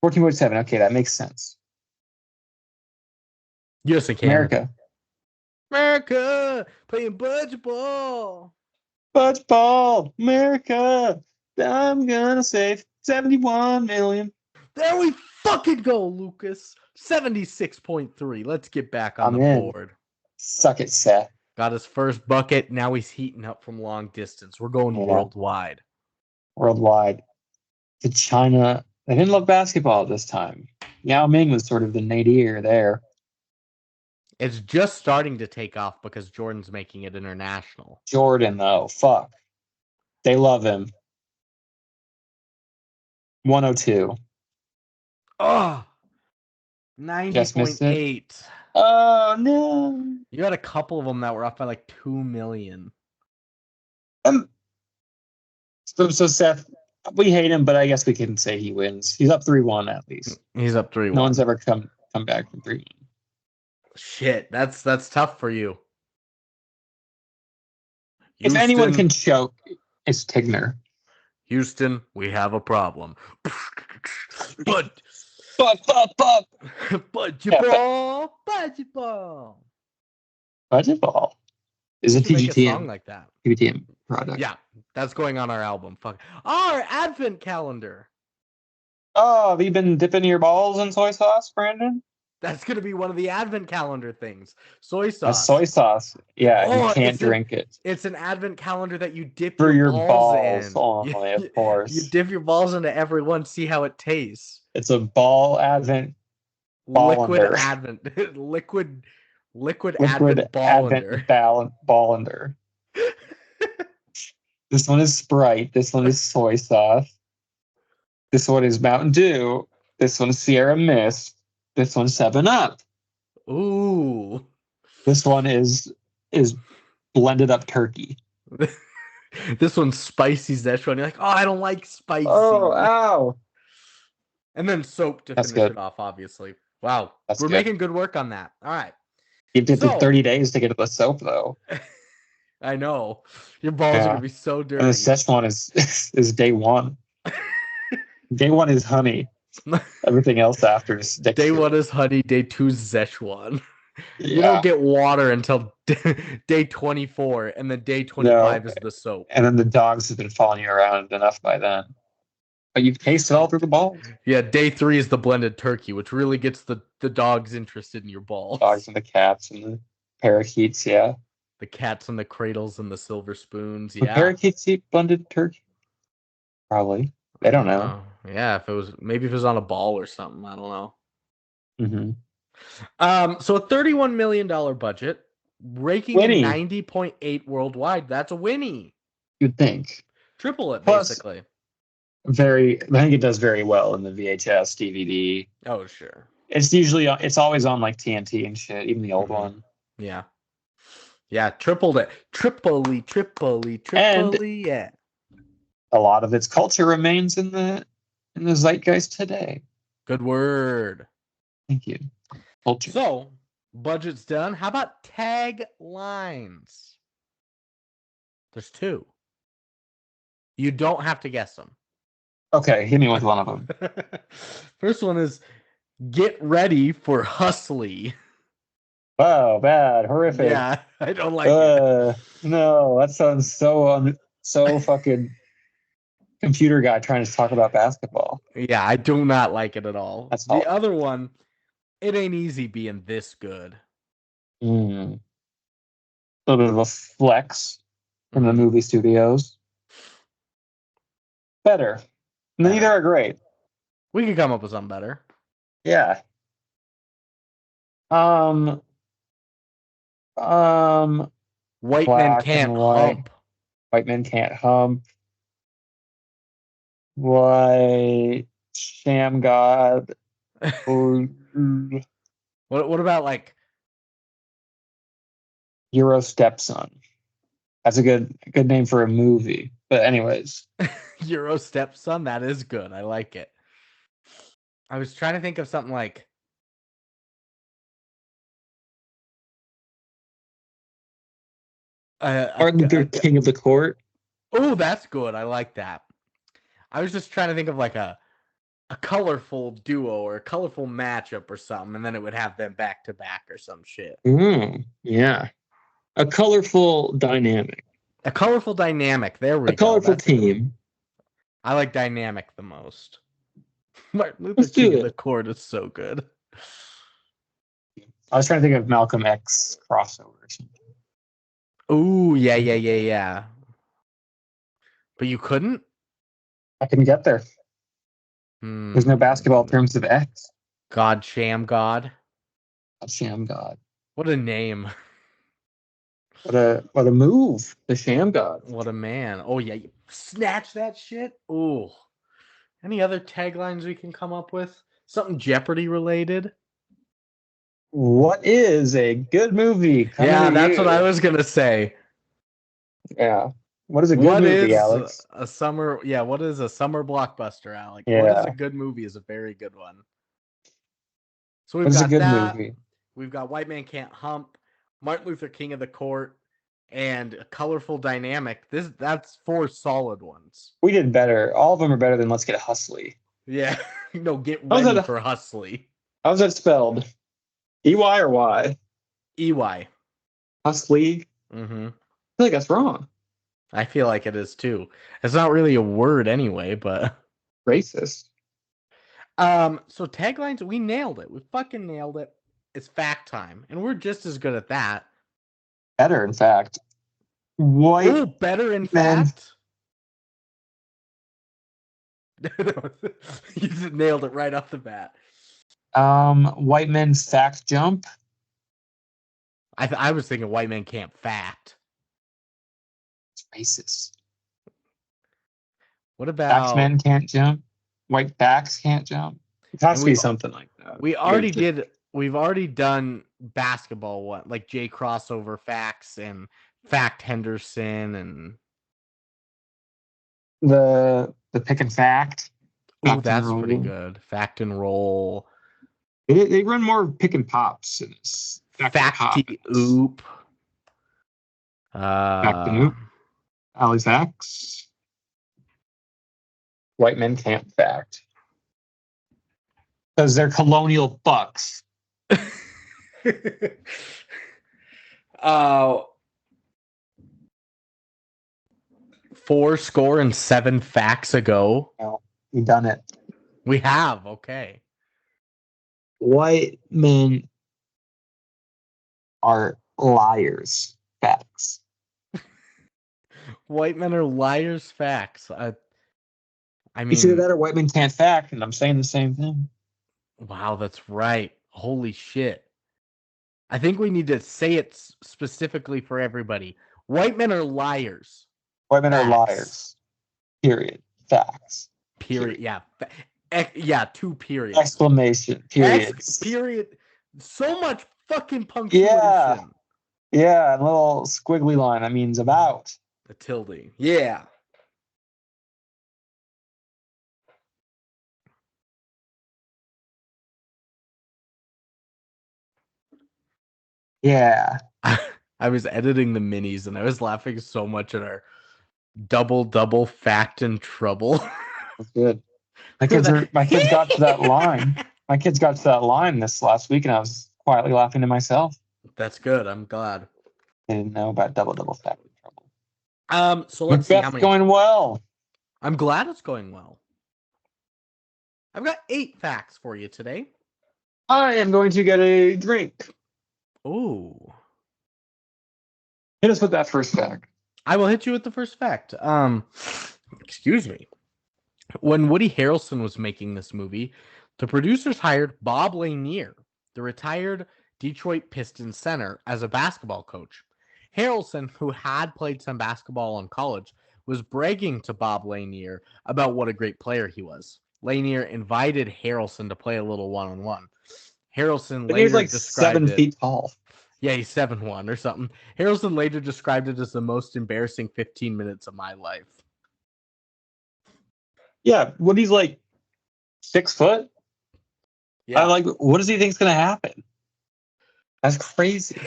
14.7. Okay, that makes sense. Yes, it can. America playing budget ball. Budget ball, America. I'm gonna save 71 million. There we fucking go, Lukas. 76.3. Let's get back on the board. Suck it, Seth. Got his first bucket. Now he's heating up from long distance. We're going worldwide. Worldwide. To China. They didn't love basketball this time. Yao Ming was sort of the nadir there. It's just starting to take off because Jordan's making it international. Jordan, though. Fuck. They love him. 102. Oh, 90.8. Oh, no. You had a couple of them that were up by like 2 million. So Seth, we hate him, but I guess we can say he wins. He's up 3-1 at least. He's up 3-1. No one's ever come back from 3-1. Shit, that's tough for you. If anyone can choke, it's Tigner. Houston, we have a problem. But budget ball, budget ball. Budget ball is a TGTM song like that. TGTM product. Yeah, that's going on our album. Fuck. Our advent calendar. Oh, have you been dipping your balls in soy sauce, Brandon? That's going to be one of the advent calendar things. Soy sauce. That's soy sauce. Yeah, you can't drink it. It's an advent calendar that you dip for your balls in. Only, of course. You dip your balls into every one, see how it tastes. It's a ball advent. Liquid advent. liquid advent ballander. This one is Sprite. This one is soy sauce. This one is Mountain Dew. This one is Sierra Mist. This one's 7-Up. Ooh. This one is blended up turkey. This one's spicy Szechuan. You're like, oh, I don't like spicy. Oh, ow. And then soap to finish it off, obviously. Wow. We're making good work on that. All right. You did 30 days to get to the soap, though. I know. Your balls are going to be so dirty. And the Szechuan is day one. Day one is honey. Everything else after is day one is honey. Day 2 is Szechuan. You don't get water until day 24, and then day 25 is the soap. And then the dogs have been following you around enough by then. But you've tasted all through the balls. Yeah, day 3 is the blended turkey, which really gets the dogs interested in your balls. Dogs and the cats and the parakeets, yeah. The cats and the cradles and the silver spoons, yeah. The parakeets eat blended turkey? Probably. They don't know. Yeah, if it was on a ball or something, I don't know. Mm-hmm. So a $31 million budget, ranking in 90.8 worldwide. That's a winnie. You'd think. Triple it, basically. I think it does very well in the VHS, DVD. Oh, sure. It's always on like TNT and shit, even the old one. Yeah. Yeah, tripled it. Triply, yeah. A lot of its culture remains in the zeitgeist today. Good word. Thank you. Culture. So, budget's done. How about taglines? There's two. You don't have to guess them. Okay, hit me with one of them. First one is get ready for hustly. Wow, bad, horrific. Yeah, I don't like it. No, that sounds so fucking computer guy trying to talk about basketball. Yeah, I do not like it at all. That's The all. other one, it ain't easy being this good. A little bit of a flex from the Mhm. movie studios. Better. Neither are great. We could come up with something better. Yeah. White men Black can't and white. hump. White men can't hump. White sham god. What about like Euro stepson. That's a good name for a movie. But anyways, Euro stepson? That is good. I like it. I was trying to think of something like Martin Luther King of the Court. oh, that's good. I like that. I was just trying to think of like a colorful duo or a colorful matchup or something, and then it would have them back to back or some shit. Yeah. A colorful dynamic. A colorful dynamic. There we A go. colorful team. I like dynamic the most. Martin Luther Let's do King of it. the Court is so good. I was trying to think of Malcolm X crossover or something. Ooh, yeah. But you couldn't? I can get there. There's no basketball terms of X. God, Sham God. Sham God. What a name. What a move. The Sham God. What a man. Oh, yeah. Snatch that shit. Ooh. Any other taglines we can come up with? Something Jeopardy related? What is a good movie coming Yeah, to that's you? what I was going to say. Yeah. What is a good movie, Alex? What is a summer blockbuster, Alex? Yeah. What is a good movie is a very good one. So we've What is a got good that. movie? We've got White Man Can't Hump, Martin Luther King of the Court, and a colorful dynamic. That's four solid ones. We did better. All of them are better than Let's Get Hustly. Yeah. No, get ready for hustly. How's that spelled? E-Y or Y? EY. Hustly? Mm-hmm. I feel like that's wrong. I feel like it is too. It's not really a word anyway, but racist. So taglines, we nailed it. We fucking nailed it. It's fact time, and we're just as good at that. Better, in fact. White better in men. fact. You just nailed it right off the bat. White men fact jump. I was thinking white men can't fact. It's racist. What about men can't jump? White backs can't jump? It has to be something like that. We've already done basketball one, like J crossover facts and Fact Henderson and the pick and fact. Oh, that's pretty good. Fact and roll. They run more pick and pops in this. Facty oop. Fact and oop. Ali facts. White men can't fact. Because they're colonial bucks. Four score and 7 facts ago. No, we've done it. We have, okay. White men are liars. Facts. White men are liars. Facts. I mean, it's either that or white men can't fact, and I'm saying the same thing. Wow, that's right. Holy shit. I think we need to say it specifically for everybody. White men are liars. White men are liars. Period. Facts. Period. Yeah. Yeah, 2 periods. Exclamation. Periods. Period. So much fucking punctuation. Yeah, a little squiggly line. That means about. The tilde. Yeah. Yeah. I was editing the minis and I was laughing so much at our double fact and trouble. That's good. My kids got to that line. My kids got to that line this last week, and I was quietly laughing to myself. That's good. I'm glad. I didn't know about double fact and trouble. So let's see how Macbeth's many. going well. I'm glad it's going well. I've got 8 facts for you today. I am going to get a drink. Ooh. Hit us with that first fact. I will hit you with the first fact. Excuse me. When Woody Harrelson was making this movie, the producers hired Bob Lanier, the retired Detroit Pistons center, as a basketball coach. Harrelson, who had played some basketball in college, was bragging to Bob Lanier about what a great player he was. Lanier invited Harrelson to play a little one-on-one. Harrelson But later he's like described 7 feet tall. Yeah, he's 7'1" or something. Harrelson later described it as the most embarrassing 15 minutes of my life. Yeah, Woody's like 6 foot. Yeah, what does he think's gonna happen? That's crazy.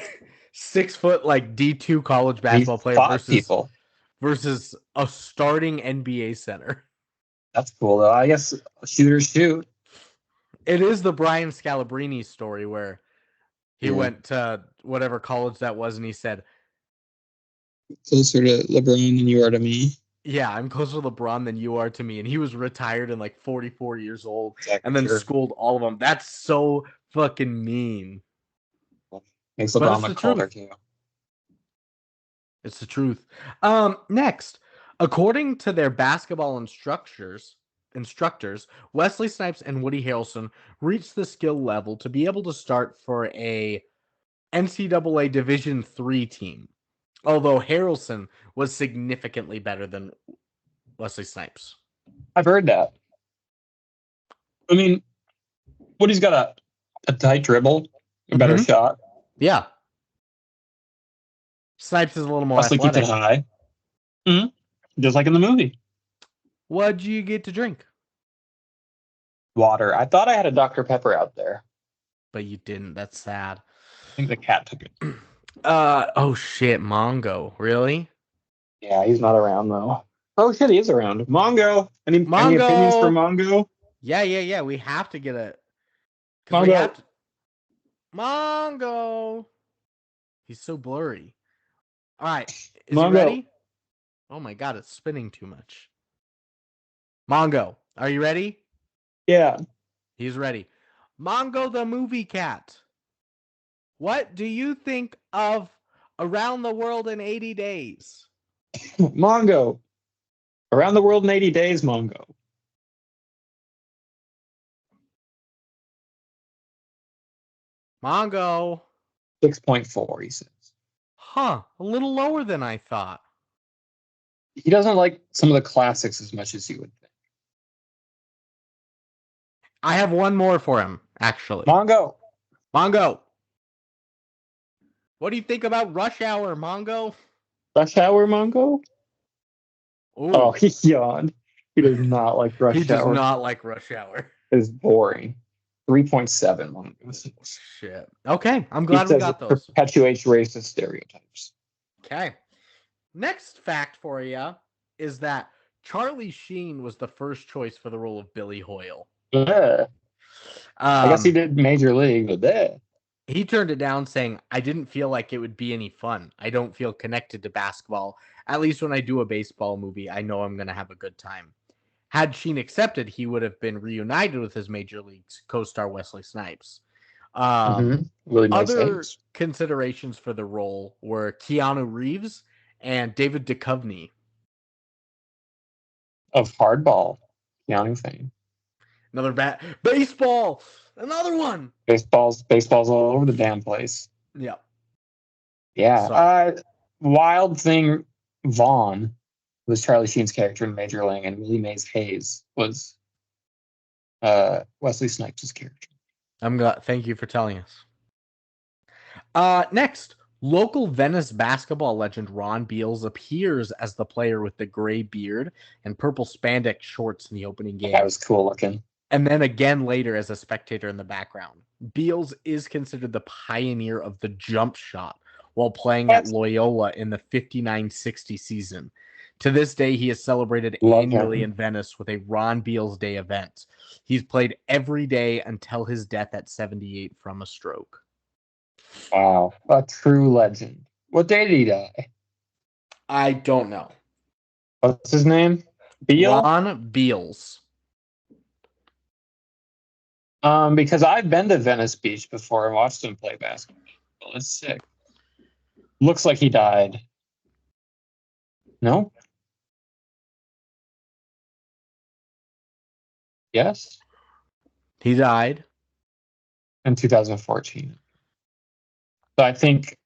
6 foot like D2 college basketball player versus a starting NBA center. That's cool though. I guess shooters shoot. It is the Brian Scalabrine story where he went to whatever college that was and he said, "Closer to LeBron than you are to me." Yeah, I'm closer to LeBron than you are to me. And he was retired and like 44 years old Exactly, and then schooled all of them. That's so fucking mean. Makes But it's LeBron the look colder truth. too. It's the truth. Next, according to their basketball instructors, Wesley Snipes and Woody Harrelson reached the skill level to be able to start for a NCAA Division III team. Although Harrelson was significantly better than Wesley Snipes. I've heard that. I mean, Woody's got a tight dribble, a better shot. Yeah. Snipes is a little more Wesley keeps athletic. it high. Mm-hmm. Just like in the movie. What'd you get to drink? Water. I thought I had a Dr. Pepper out there. But you didn't. That's sad. I think the cat took it. Oh shit, Mongo. Really? Yeah, he's not around though. Oh shit, he is around. Mongo. Any opinions for Mongo? Yeah. We have to get a Mongo. Mongo. He's so blurry. All right. Is Mongo. he ready? Oh my god, it's spinning too much. Mongo, are you ready? Yeah. He's ready. Mongo the movie cat. What do you think of Around the World in 80 Days? Mongo. Around the World in 80 Days, Mongo. Mongo. 6.4, he says. Huh, a little lower than I thought. He doesn't like some of the classics as much as you would think. I have one more for him, actually. Mongo. What do you think about Rush Hour, Mongo? Rush Hour, Mongo? Ooh. Oh, he yawned. He does not like Rush Hour. He does not like Rush Hour. It's boring. 3.7 Mongo. Shit. Okay, I'm glad we got those. Perpetuates racist stereotypes. Okay. Next fact for you is that Charlie Sheen was the first choice for the role of Billy Hoyle. Yeah. I guess he did Major League, but there. He turned it down saying, I didn't feel like it would be any fun. I don't feel connected to basketball. At least when I do a baseball movie, I know I'm going to have a good time. Had Sheen accepted, he would have been reunited with his Major League co-star Wesley Snipes. Really nice other names. Considerations for the role were Keanu Reeves and David Duchovny. Of Hardball, Keanu fame. Another baseball. Another one. Baseball's all over the damn place. Yeah. Yeah. Wild Thing Vaughn was Charlie Sheen's character in Major League, and Willie Mays Hayes was Wesley Snipes' character. Thank you for telling us. Next, local Venice basketball legend Ron Beals appears as the player with the gray beard and purple spandex shorts in the opening game. That was cool looking. And then again later as a spectator in the background. Beals is considered the pioneer of the jump shot while playing at What? Loyola in the 59-60 season. To this day, he is celebrated Love annually him. in Venice with a Ron Beals Day event. He's played every day until his death at 78 from a stroke. Wow. A true legend. What day did he die? I don't know. What's his name? Beal? Ron Beals. Because I've been to Venice Beach before and watched him play basketball. It's sick. Looks like he died. No? Yes? He died. In 2014. So I think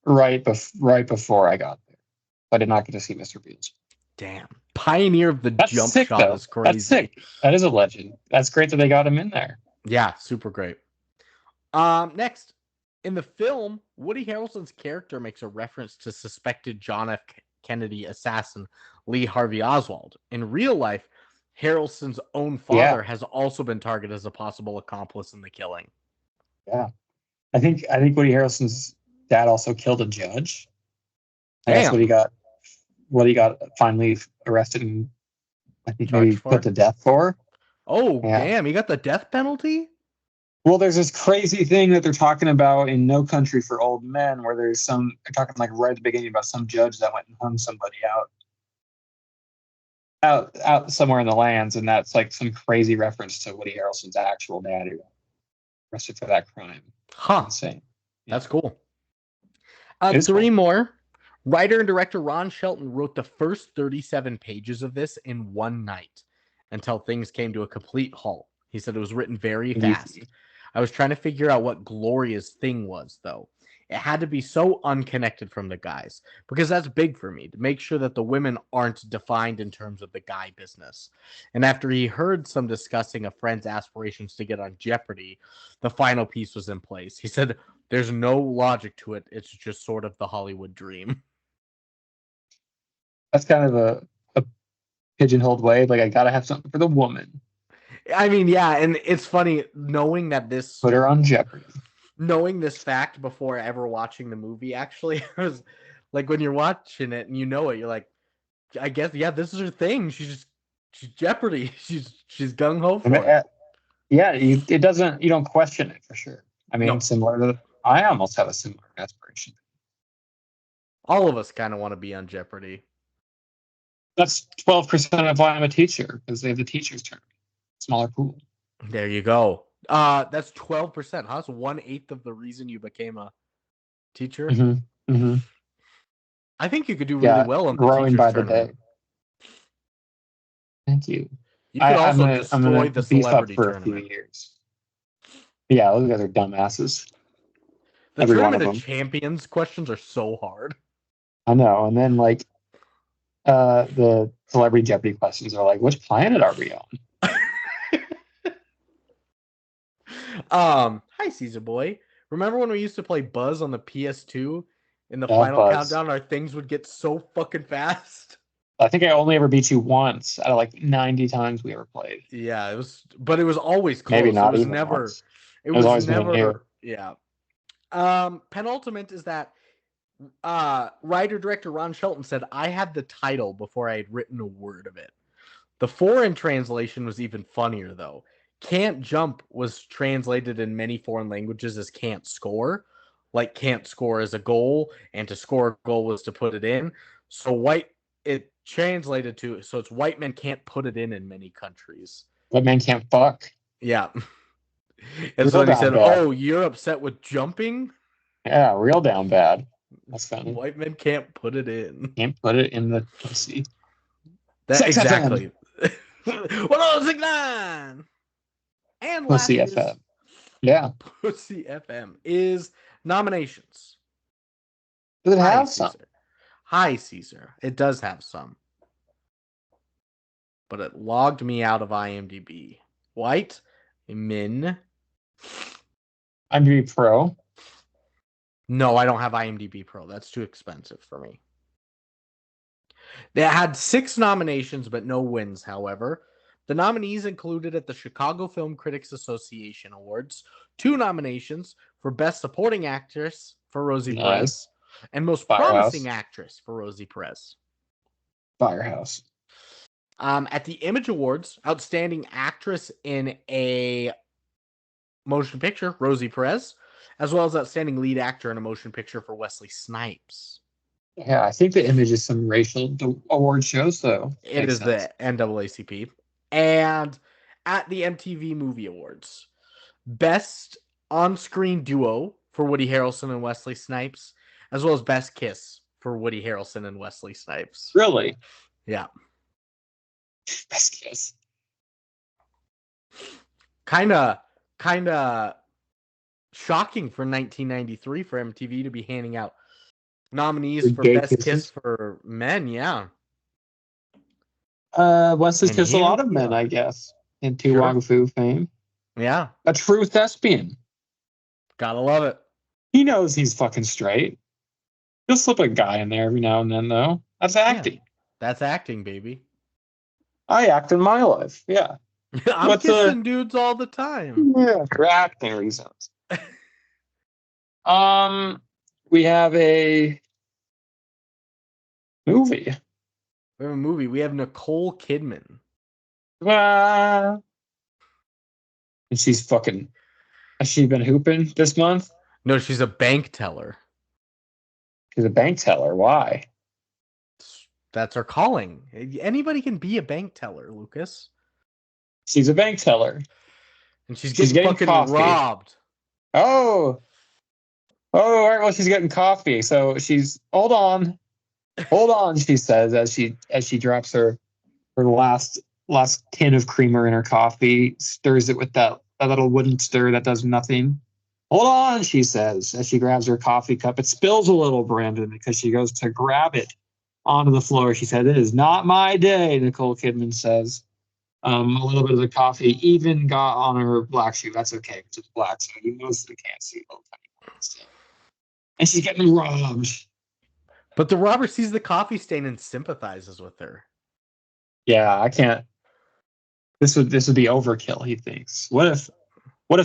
right before I got there. I did not get to see Mr. Beals. Damn. Pioneer of the That's jump sick, shot though. is crazy. That's sick. That is a legend. That's great that they got him in there. Yeah, super great. Next, in the film, Woody Harrelson's character makes a reference to suspected John F. Kennedy assassin Lee Harvey Oswald. In real life, Harrelson's own father has also been targeted as a possible accomplice in the killing. Yeah. I think Woody Harrelson's dad also killed a judge. And that's what he got finally arrested and I think maybe put to death for. Oh, yeah. Damn, he got the death penalty? Well, there's this crazy thing that they're talking about in No Country for Old Men where they're talking like right at the beginning about some judge that went and hung somebody out somewhere in the lands, and that's like some crazy reference to Woody Harrelson's actual dad who got arrested for that crime. Huh. Insane. Yeah. That's cool. Three more. Writer and director Ron Shelton wrote the first 37 pages of this in one night until things came to a complete halt. He said it was written very fast. I was trying to figure out what Gloria's thing was, though. It had to be so unconnected from the guys, because that's big for me, to make sure that the women aren't defined in terms of the guy business. And after he heard some discussing a friend's aspirations to get on Jeopardy, the final piece was in place. He said, there's no logic to it. It's just sort of the Hollywood dream. That's kind of a pigeonholed way. Like, I got to have something for the woman. I mean, yeah, and it's funny knowing that this... Put her on Jeopardy. Knowing this fact before ever watching the movie, actually, I was like, when you're watching it and you know it, you're like, I guess, yeah, this is her thing. She's Jeopardy. She's gung-ho for it. Yeah, you don't question it for sure. I mean, similar to I almost have a similar aspiration. All of us kind of want to be on Jeopardy. That's 12% of why I'm a teacher, because they have the teacher's tournament. Smaller pool. There you go. That's 12%. Huh? That's 1/8 of the reason you became a teacher. Mm-hmm. Mm-hmm. I think you could do really well on the growing by tournament. the day. Thank you. You could also destroy the celebrity for tournament. A few years. Yeah, those guys are dumbasses. The Tournament of Champions questions are so hard. I know, and then like the Celebrity Jeopardy questions are like, which planet are we on? Hi, Caesar Boy. Remember when we used to play Buzz on the PS2? In the final countdown, our things would get so fucking fast. I think I only ever beat you once out of like 90 times we ever played. Yeah, it was always close. Maybe not. It was even never. once. It was always never. Yeah. Penultimate is that writer-director Ron Shelton said, I had the title before I had written a word of it. The foreign translation was even funnier, though. Can't jump was translated in many foreign languages as can't score. Like can't score as a goal, and to score a goal was to put it in. So it translated to, so it's white men can't put it in many countries. White men can't fuck. Yeah. And so he said, oh, you're upset with jumping? Yeah, real down bad. That's funny. White men can't put it in. Can't put it in the pussy. Exactly. 106.9! And Pussy FM. Yeah. Pussy FM is nominations. Does it have some? Hi, Caesar. It does have some. But it logged me out of IMDb. White Min. IMDb Pro? No, I don't have IMDb Pro. That's too expensive for me. They had 6 nominations, but no wins, however. The nominees included at the Chicago Film Critics Association Awards, 2 nominations for Best Supporting Actress for Rosie Perez Nice. and Most Firehouse. Promising Actress for Rosie Perez. Firehouse. At the Image Awards, Outstanding Actress in a Motion Picture, Rosie Perez, as well as Outstanding Lead Actor in a Motion Picture for Wesley Snipes. Yeah, I think the Image is some racial award show, so It makes is sense. the NAACP. And at the MTV Movie Awards, Best On-Screen Duo for Woody Harrelson and Wesley Snipes, as well as Best Kiss for Woody Harrelson and Wesley Snipes. Really? Yeah. Best kiss. Kind of shocking for 1993 for MTV to be handing out nominees for gay Best Kiss kisses. for men. Yeah. Wesley's And kissed a here lot of we men, are. I guess, in Tu Sure. Wong Fu fame. Yeah. A true thespian. Gotta love it. He knows he's fucking straight. He'll slip a guy in there every now and then, though. That's acting. Yeah. That's acting, baby. I act in my life. Yeah. I'm kissing dudes all the time. Yeah, for acting reasons. We have a movie. We have a movie. We have Nicole Kidman. And she's fucking. Has she been hooping this month? No, she's a bank teller. She's a bank teller. Why? That's her calling. Anybody can be a bank teller, Lucas. She's a bank teller. And she's getting fucking coffee. robbed. Oh, all right. Well, she's getting coffee. So she's hold on. She says as she drops her last tin of creamer in her coffee, stirs it with that little wooden stir that does nothing. Hold on, she says as she grabs her coffee cup. It spills a little, Brandon, because she goes to grab it onto the floor. She said, "It is not my day," Nicole Kidman says. A little bit of the coffee even got on her black shoe. That's okay because it's black, so you mostly can't see little tiny things. And she's getting robbed. But the robber sees the coffee stain and sympathizes with her. Yeah, I can't. This would be overkill, he thinks. What if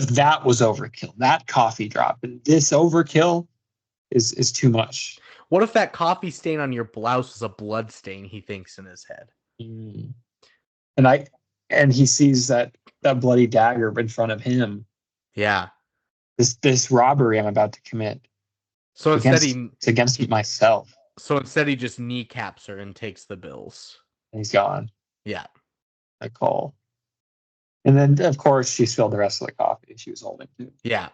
that was overkill? That coffee drop. And this overkill is too much. What if that coffee stain on your blouse is a blood stain, he thinks in his head. And he sees that bloody dagger in front of him. Yeah. This robbery I'm about to commit. So it's against myself. So instead he just kneecaps her and takes the bills. And he's gone. Yeah. I call. And then of course she spilled the rest of the coffee she was holding too. Yeah.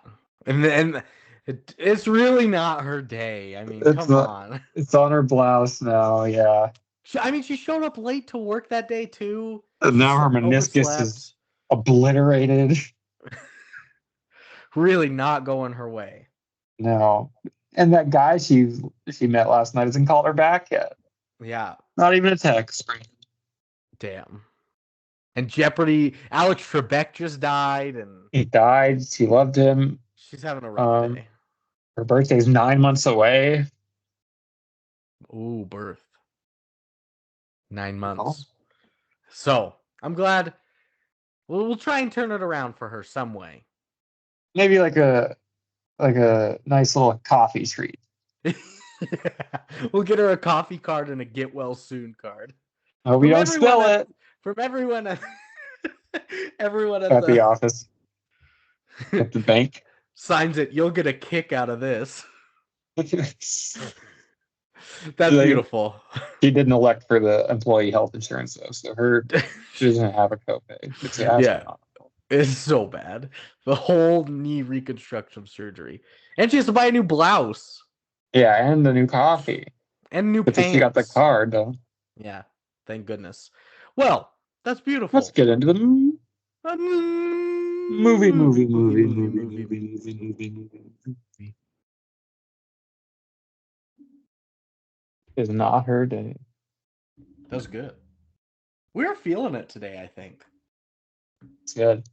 And it's really not her day. I mean, come on. It's on her blouse now, yeah. She showed up late to work that day too. And now her meniscus is obliterated. Really not going her way. No. And that guy she met last night hasn't called her back yet. Yeah. Not even a text. Damn. And Jeopardy, Alex Trebek just died. And he died. She loved him. She's having a rough day. Her birthday's 9 months away. Ooh, birth. 9 months. Oh. So I'm glad. We'll try and turn it around for her some way. Maybe like a nice little coffee treat. We'll get her a coffee card and a get well soon card. Oh, we don't spill it. From everyone at the office. At the bank. Signs it. You'll get a kick out of this. That's beautiful. She didn't elect for the employee health insurance though, so she doesn't have a copay. It's so bad. The whole knee reconstruction surgery, and she has to buy a new blouse. Yeah, and a new coffee, and new pants. She got the card though. Yeah, thank goodness. Well, that's beautiful. Let's get into the movie. Is not her day. That was good. We're feeling it today, I think. It's good.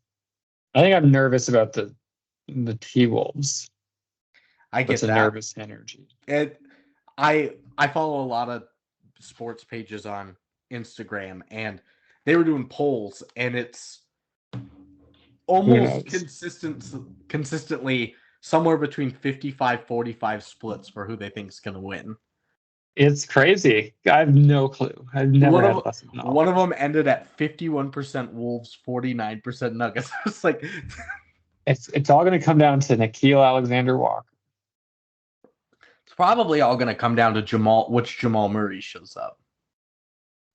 I think I'm nervous about the T-Wolves. I get that. Nervous energy. I follow a lot of sports pages on Instagram, and they were doing polls, and almost knows? consistently somewhere between 55-45 splits for who they think is going to win. It's crazy. I have no clue. I've never had less of knowledge. One of them ended at 51% Wolves, 49% Nuggets. It's like it's all going to come down to Nickeil Alexander-Walker. it's probably all going to come down to which Jamal Murray shows up.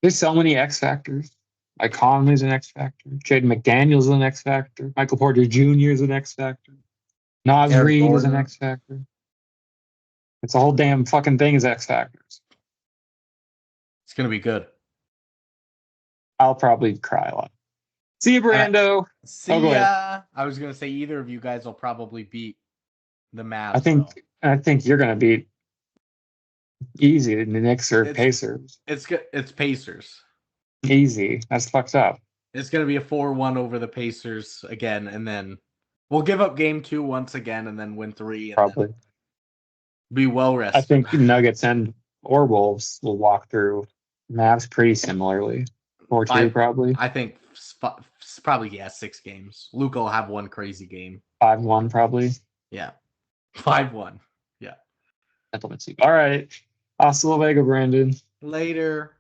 There's so many X factors. Mike Conley's an X factor. Jaden McDaniel's an X factor. Michael Porter Jr. is an X factor. Naz Aaron Reed is an Gordon. X factor. It's a whole damn fucking thing is X factors. It's going to be good. I'll probably cry a lot. See you, Brando. See ya. I was going to say either of you guys will probably beat the Mavs. I think you're going to beat easy the Knicks or Pacers. It's Pacers. Easy. That's fucked up. It's going to be a 4-1 over the Pacers again, and then we'll give up game 2 once again and then win 3. And probably. Be well rested. I think Nuggets or Wolves will walk through Mavs pretty similarly. 4-2 probably. I think probably 6 games. Luka will have one crazy game. 5-1 probably. Yeah. 5-1. Yeah. All right. Hasta luego, Brandon. Later.